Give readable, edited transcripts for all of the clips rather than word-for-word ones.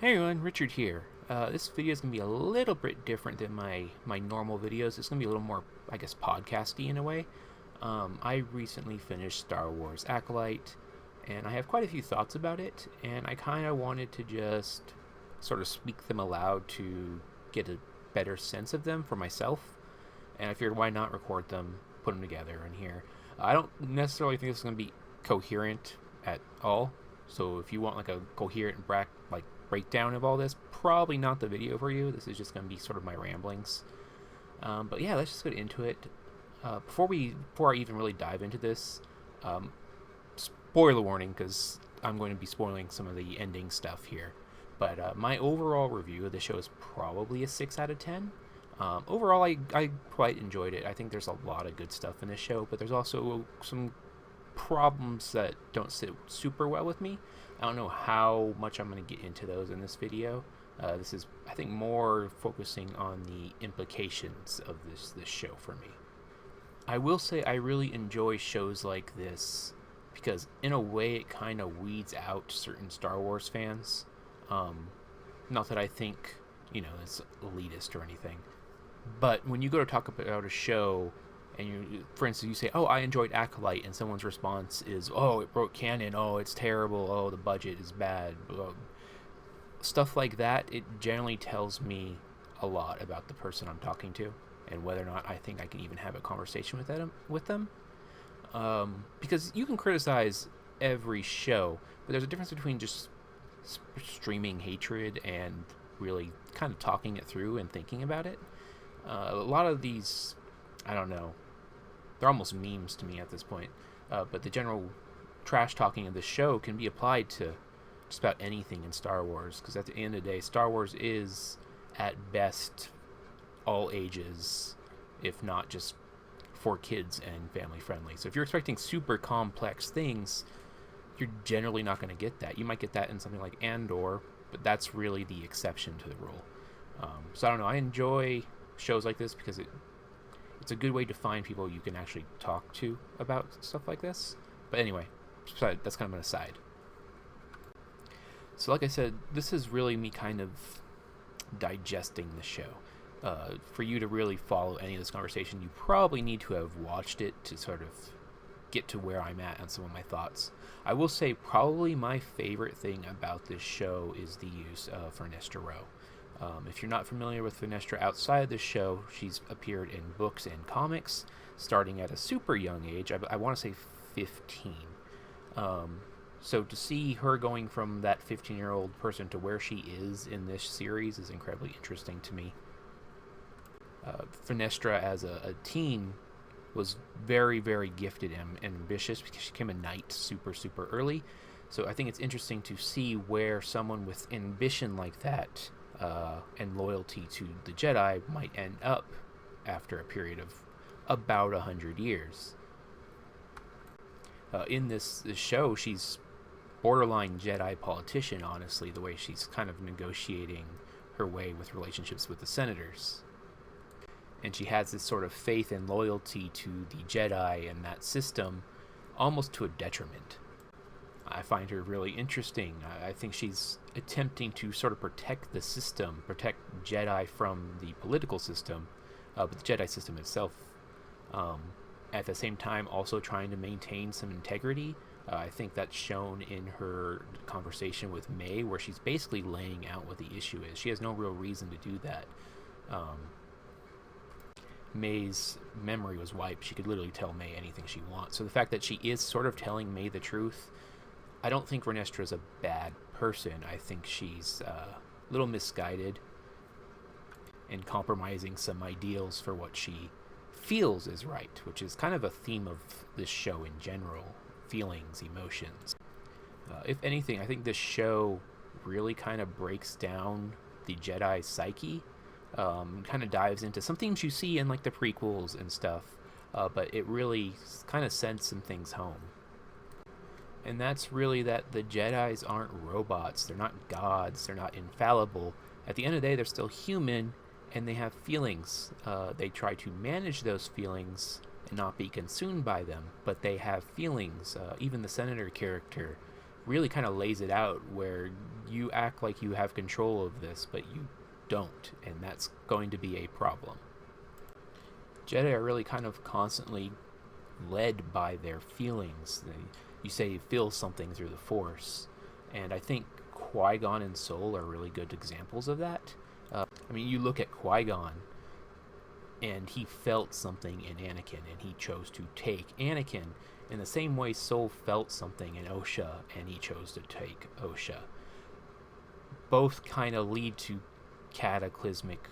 Hey everyone, Richard here. This video is going to be a little bit different than my normal videos. It's going to be a little more, I guess, podcasty in a way. I recently finished Star Wars Acolyte, and I have quite a few thoughts about it, and I kind of wanted to just sort of speak them aloud to get a better sense of them for myself, and I figured why not record them, put them together in here. I don't necessarily think this is going to be coherent at all, so if you want like a coherent breakdown of all this, probably not the video for you. This is just going to be sort of my ramblings. But yeah, let's just get into it. Before I even really dive into this, spoiler warning, because I'm going to be spoiling some of the ending stuff here. But my overall review of the show is probably a 6 out of 10. Overall, I quite enjoyed it. I think there's a lot of good stuff in this show, but there's also some problems that don't sit super well with me. I don't know how much I'm going to get into those in this video. This is, I think, more focusing on the implications of this show for me. I will say I really enjoy shows like this because, in a way, it kind of weeds out certain Star Wars fans. Not that I think, it's elitist or anything. But when you go to talk about a show, and for instance, you say, "Oh, I enjoyed Acolyte," and someone's response is, "Oh, it broke canon. Oh, it's terrible. Oh, the budget is bad." Stuff like that, it generally tells me a lot about the person I'm talking to, and whether or not I think I can even have a conversation with them. Because you can criticize every show, but there's a difference between just streaming hatred and really kind of talking it through and thinking about it. A lot of these, I don't know, they're almost memes to me at this point. But the general trash talking of the show can be applied to just about anything in Star Wars, because at the end of the day, Star Wars is, at best, all ages, if not just for kids and family friendly. So if you're expecting super complex things, you're generally not going to get that. You might get that in something like Andor, but that's really the exception to the rule. So I don't know, I enjoy shows like this because it's a good way to find people you can actually talk to about stuff like this. But anyway, that's kind of an aside. So like I said, this is really me kind of digesting the show. For you to really follow any of this conversation, you probably need to have watched it to sort of get to where I'm at on some of my thoughts. I will say probably my favorite thing about this show is the use of Vernestra Rwoh. If you're not familiar with Vernestra outside the show, she's appeared in books and comics starting at a super young age. I want to say 15. So to see her going from that 15-year-old person to where she is in this series is incredibly interesting to me. Vernestra, as a teen, was very, very gifted and ambitious because she became a knight super, super early. So I think it's interesting to see where someone with ambition like that and loyalty to the Jedi might end up after a period of about 100 years. In this show, she's borderline Jedi politician, honestly, the way she's kind of negotiating her way with relationships with the senators. And she has this sort of faith and loyalty to the Jedi and that system, almost to a detriment. I find her really interesting. I think she's attempting to sort of protect the system, protect Jedi from the political system, but the Jedi system itself. At the same time, also trying to maintain some integrity. I think that's shown in her conversation with May, where she's basically laying out what the issue is. She has no real reason to do that. May's memory was wiped. She could literally tell May anything she wants. So the fact that she is sort of telling May the truth, I don't think Vernestra is a bad person. I think she's a little misguided and compromising some ideals for what she feels is right, which is kind of a theme of this show in general. Feelings, emotions. If anything, I think this show really kind of breaks down the Jedi psyche. Kind of dives into some things you see in like the prequels and stuff, but it really kind of sends some things home. And that's really that the Jedis aren't robots. They're not gods. They're not infallible. At the end of the day, they're still human, and they have feelings. They try to manage those feelings and not be consumed by them, but they have feelings. Even the senator character really kind of lays it out where you act like you have control of this, but you don't, and that's going to be a problem. Jedi are really kind of constantly led by their feelings. You say you feel something through the Force, and I think Qui-Gon and Sol are really good examples of that. I mean, you look at Qui-Gon, and he felt something in Anakin, and he chose to take Anakin in the same way Sol felt something in AHSOKA, and he chose to take AHSOKA. Both kind of lead to cataclysmic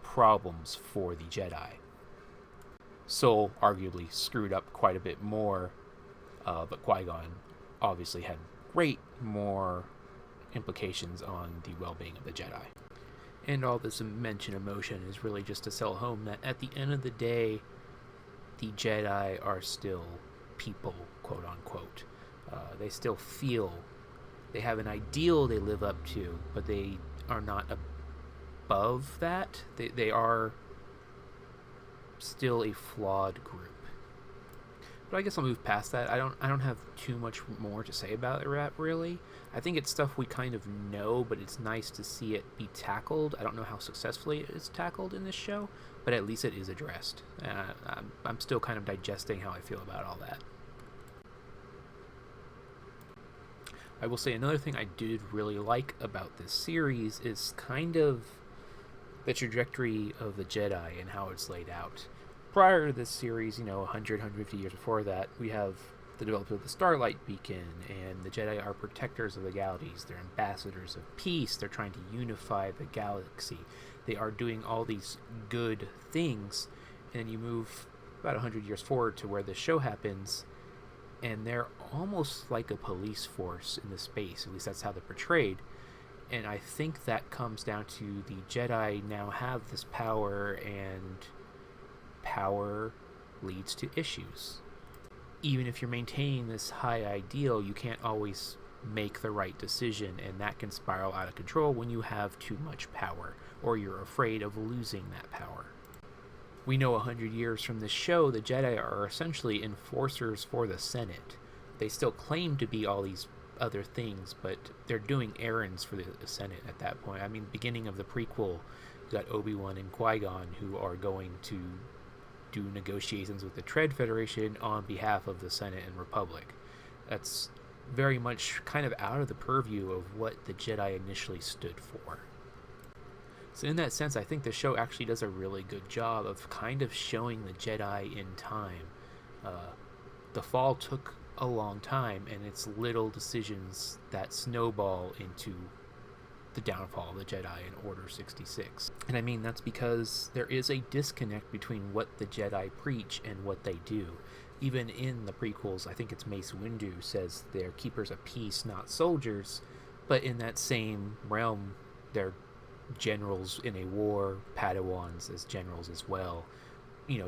problems for the Jedi. Sol arguably screwed up quite a bit more, but Qui-Gon obviously had great more implications on the well-being of the Jedi. And all this mention emotion is really just to sell home that at the end of the day, the Jedi are still people, quote unquote. They still feel. They have an ideal they live up to, but they are not above that. They are still a flawed group. But I guess I'll move past that. I don't have too much more to say about it, really. I think it's stuff we kind of know, but it's nice to see it be tackled. I don't know how successfully it is tackled in this show, but at least it is addressed. I'm still kind of digesting how I feel about all that. I will say another thing I did really like about this series is kind of the trajectory of the Jedi and how it's laid out. Prior to this series, 100, 150 years before that, we have the development of the Starlight Beacon, and the Jedi are protectors of the galaxies. They're ambassadors of peace. They're trying to unify the galaxy. They are doing all these good things, and then you move about 100 years forward to where the show happens, and they're almost like a police force in the space. At least that's how they're portrayed. And I think that comes down to the Jedi now have this power, and power leads to issues. Even if you're maintaining this high ideal, you can't always make the right decision, and that can spiral out of control when you have too much power, or you're afraid of losing that power. We know 100 years from this show, the Jedi are essentially enforcers for the Senate. They still claim to be all these other things, but they're doing errands for the Senate at that point. I mean, beginning of the prequel, you got Obi-Wan and Qui-Gon who are going to do negotiations with the Tread Federation on behalf of the Senate and Republic. That's very much kind of out of the purview of what the Jedi initially stood for. So in that sense, I think the show actually does a really good job of kind of showing the Jedi in time. The fall took a long time, and it's little decisions that snowball into the downfall of the Jedi in Order 66. And I mean, that's because there is a disconnect between what the Jedi preach and what they do. Even in the prequels, I think it's Mace Windu says they're keepers of peace, not soldiers, but in that same realm, they're generals in a war, Padawans as generals as well,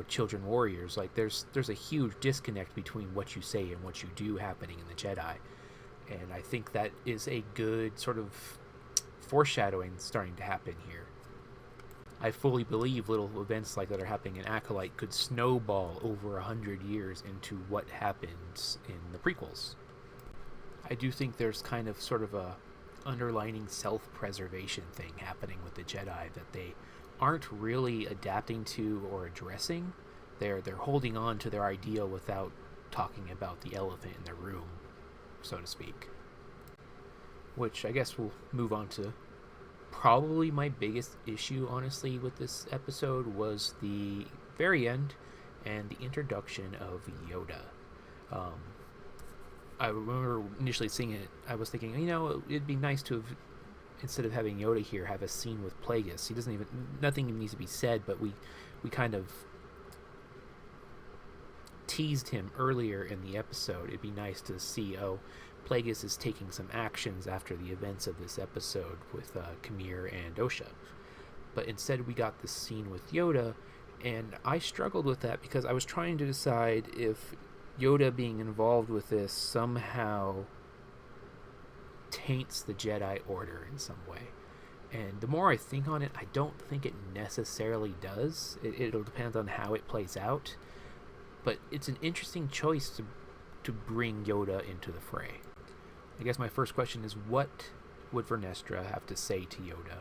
children warriors. Like there's a huge disconnect between what you say and what you do happening in the Jedi. And I think that is a good sort of foreshadowing starting to happen here. I fully believe little events like that are happening in Acolyte could snowball over 100 years into what happens in the prequels. I do think there's kind of sort of a underlining self-preservation thing happening with the Jedi that they aren't really adapting to or addressing. They're holding on to their ideal without talking about the elephant in the room, so to speak. Which I guess we'll move on to probably my biggest issue, honestly, with this episode was the very end and the introduction of Yoda. I remember initially seeing it, I was thinking, it'd be nice to have, instead of having Yoda here, have a scene with Plagueis. Nothing even needs to be said, but we kind of teased him earlier in the episode. It'd be nice to see, Plagueis is taking some actions after the events of this episode with Kamir and Osha. But instead we got this scene with Yoda, and I struggled with that because I was trying to decide if Yoda being involved with this somehow taints the Jedi Order in some way. And the more I think on it, I don't think it necessarily does. It'll depend on how it plays out. But it's an interesting choice to bring Yoda into the fray. I guess my first question is, what would Vernestra have to say to Yoda?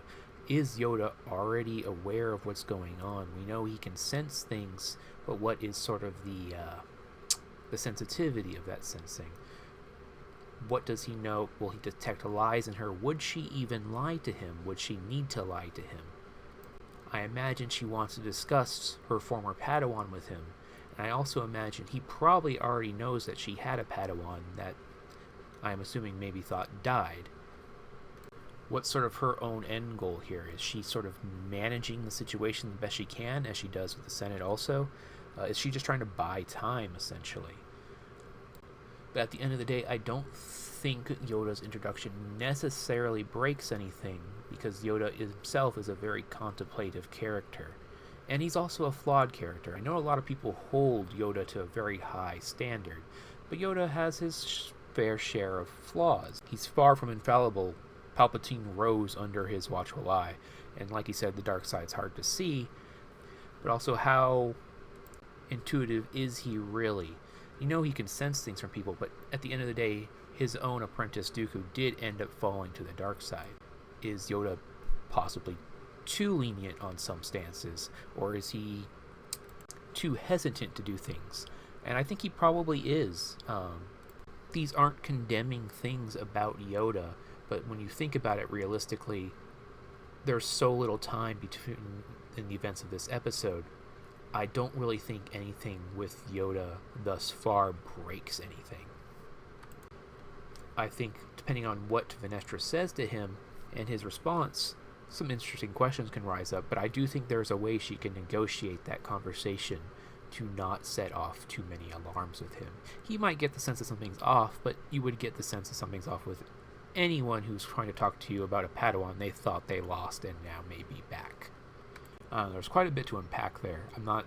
Is Yoda already aware of what's going on? We know he can sense things, but what is sort of the sensitivity of that sensing? What does he know? Will he detect lies in her? Would she even lie to him? Would she need to lie to him? I imagine she wants to discuss her former Padawan with him. And I also imagine he probably already knows that she had a Padawan that I'm assuming maybe thought died. What's sort of her own end goal here? Is she sort of managing the situation the best she can, as she does with the Senate also? Is she just trying to buy time, essentially? But at the end of the day, I don't think Yoda's introduction necessarily breaks anything, because Yoda himself is a very contemplative character. And he's also a flawed character. I know a lot of people hold Yoda to a very high standard, but Yoda has his fair share of flaws. He's far from infallible. Palpatine rose under his watchful eye, and like he said, the dark side's hard to see, but also how intuitive is he really? You know, he can sense things from people, but at the end of the day, his own apprentice Dooku did end up falling to the dark side. Is Yoda possibly too lenient on some stances, or is he too hesitant to do things? And I think he probably is. These aren't condemning things about Yoda, but when you think about it realistically, there's so little time between in the events of this episode. I don't really think anything with Yoda thus far breaks anything. I think, depending on what Vernestra says to him and his response, some interesting questions can rise up, but I do think there's a way she can negotiate that conversation to not set off too many alarms with him. He might get the sense that something's off, but you would get the sense that something's off with anyone who's trying to talk to you about a Padawan they thought they lost and now may be back. There's quite a bit to unpack there. I'm not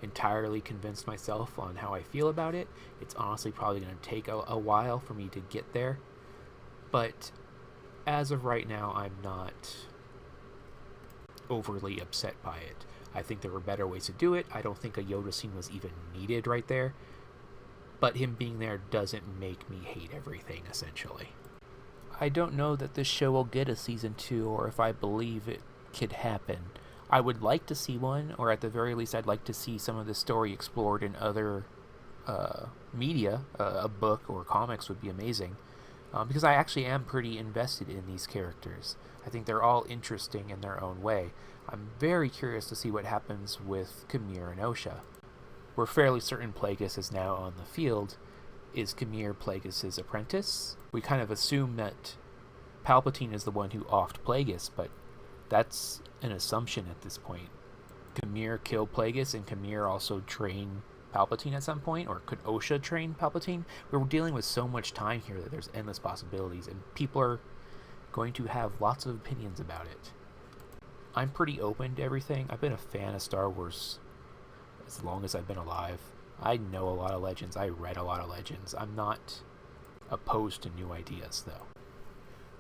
entirely convinced myself on how I feel about it. It's honestly probably going to take a while for me to get there. But as of right now, I'm not overly upset by it. I think there were better ways to do it. I don't think a Yoda scene was even needed right there. But him being there doesn't make me hate everything, essentially. I don't know that this show will get a season 2, or if I believe it could happen. I would like to see one, or at the very least I'd like to see some of the story explored in other media. A book or comics would be amazing, because I actually am pretty invested in these characters. I think they're all interesting in their own way. I'm very curious to see what happens with Kamir and Osha. We're fairly certain Plagueis is now on the field. Is Kamir Plagueis' apprentice? We kind of assume that Palpatine is the one who offed Plagueis, but that's an assumption at this point. Kamir killed Plagueis, and Kamir also trained Palpatine at some point, or could Osha train Palpatine? We're dealing with so much time here that there's endless possibilities, and people are going to have lots of opinions about it. I'm pretty open to everything. I've been a fan of Star Wars as long as I've been alive. I know a lot of legends. I read a lot of legends. I'm not opposed to new ideas, though.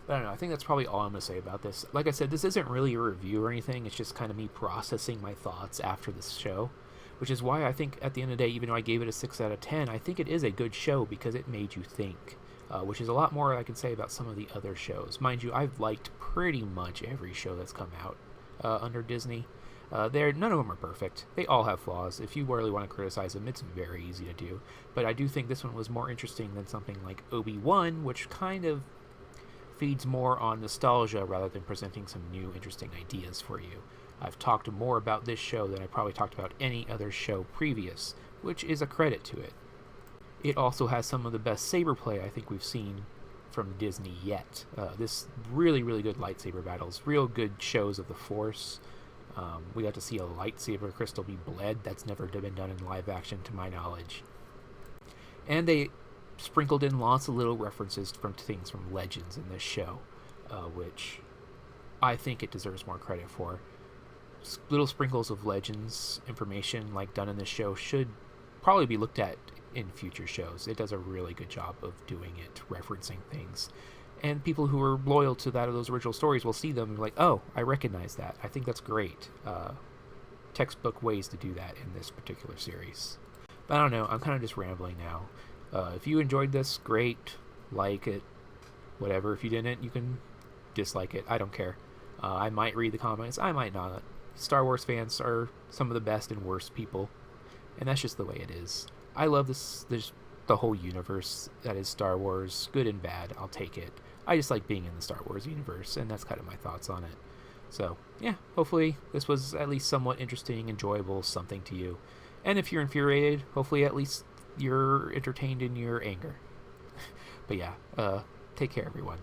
But I don't know, I think that's probably all I'm going to say about this. Like I said, this isn't really a review or anything. It's just kind of me processing my thoughts after this show, which is why I think at the end of the day, even though I gave it a 6 out of 10, I think it is a good show because it made you think, which is a lot more I can say about some of the other shows. Mind you, I've liked pretty much every show that's come out under Disney. None of them are perfect. They all have flaws. If you really want to criticize them, it's very easy to do. But I do think this one was more interesting than something like Obi-Wan, which kind of feeds more on nostalgia rather than presenting some new interesting ideas for you. I've talked more about this show than I probably talked about any other show previous, which is a credit to it. It also has some of the best saber play I think we've seen from Disney yet. This really, really good lightsaber battles, real good shows of the Force. We got to see a lightsaber crystal be bled. That's never been done in live action to my knowledge. And they sprinkled in lots of little references from things from Legends in this show, which I think it deserves more credit for. Little sprinkles of Legends information like done in this show should probably be looked at in future shows. It does a really good job of doing it, referencing things. And people who are loyal to that of those original stories will see them and be like, oh, I recognize that. I think that's great. Textbook ways to do that in this particular series. But I don't know, I'm kind of just rambling now. If you enjoyed this, great. like it, whatever. If you didn't, you can dislike it. I don't care. I might read the comments, I might not. Star Wars fans are some of the best and worst people, and that's just the way it is. I love this. There's the whole universe that is Star Wars, good and bad. I'll take it. I just like being in the Star Wars universe, and that's kind of my thoughts on it. So, yeah, hopefully this was at least somewhat interesting, enjoyable, something to you. And if you're infuriated, hopefully at least you're entertained in your anger. But yeah, take care, everyone.